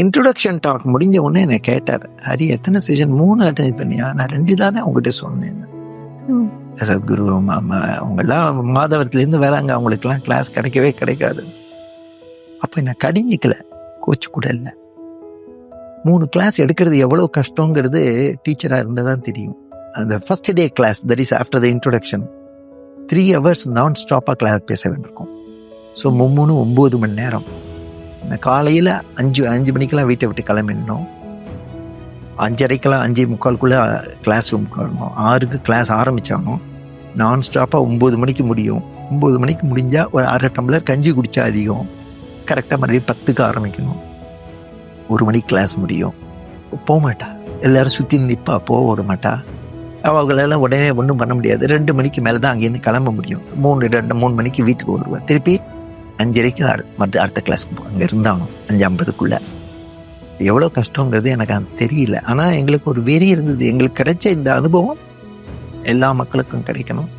Introduction talk முடிஞ்ச உடனே என்னை கேட்டார், ஹரி எத்தனை செஷன்? 3 அட்டெண்ட் பண்ணியா? நான் 2 தானே உங்ககிட்ட சொன்னேன். சத்குரு அவங்கெல்லாம் மாதவரத்துலேருந்து வராங்க, அவங்களுக்கெல்லாம் கிளாஸ் கிடைக்கவே கிடைக்காது. அப்போ என்ன கடிஞ்சிக்கல, கோச்சு கூட இல்லை. 3 கிளாஸ் எடுக்கிறது எவ்வளோ கஷ்டங்கிறது டீச்சராக இருந்தால் தான் தெரியும். அந்த first day class, that is after the introduction, 3 hours நான் ஸ்டாப்பாக கிளாஸ் பேச வேண்டியிருக்கும். ஸோ 9 மணி நேரம். இந்த காலையில் 5 மணிக்கெல்லாம் வீட்டை விட்டு கிளம்பிடணும். 5:30 5:45 கிளாஸ் ரூம் வரணும். 6க்கு கிளாஸ் ஆரம்பித்தாகணும். நான் ஸ்டாப்பாக 9 மணிக்கு முடியும். 9 மணிக்கு முடிஞ்சால் ஒரு 1/2 டம்ளர் கஞ்சி குடித்தா அதிகம். கரெக்டாக மறுபடியும் 10க்கு ஆரம்பிக்கணும். 1 மணிக்கு கிளாஸ் முடியும். போக மாட்டா, எல்லோரும் சுற்றி நிற்பா, போக விட மாட்டா. அவங்களெல்லாம் உடனே ஒன்றும் பண்ண முடியாது. 2 மணிக்கு மேலே தான் அங்கேருந்து கிளம்ப முடியும். 3 மணிக்கு வீட்டுக்கு வருவேன். திருப்பி 5:30 அடுத்த கிளாஸ்க்கு அங்கே இருந்தாலும் 5:50 எவ்வளோ கஷ்டங்கிறது எனக்கு தெரியல. ஆனால் எங்களுக்கு ஒரு வெறி இருந்தது. எங்களுக்கு கிடைச்ச இந்த அனுபவம் எல்லா மக்களுக்கும் கிடைக்கணும்.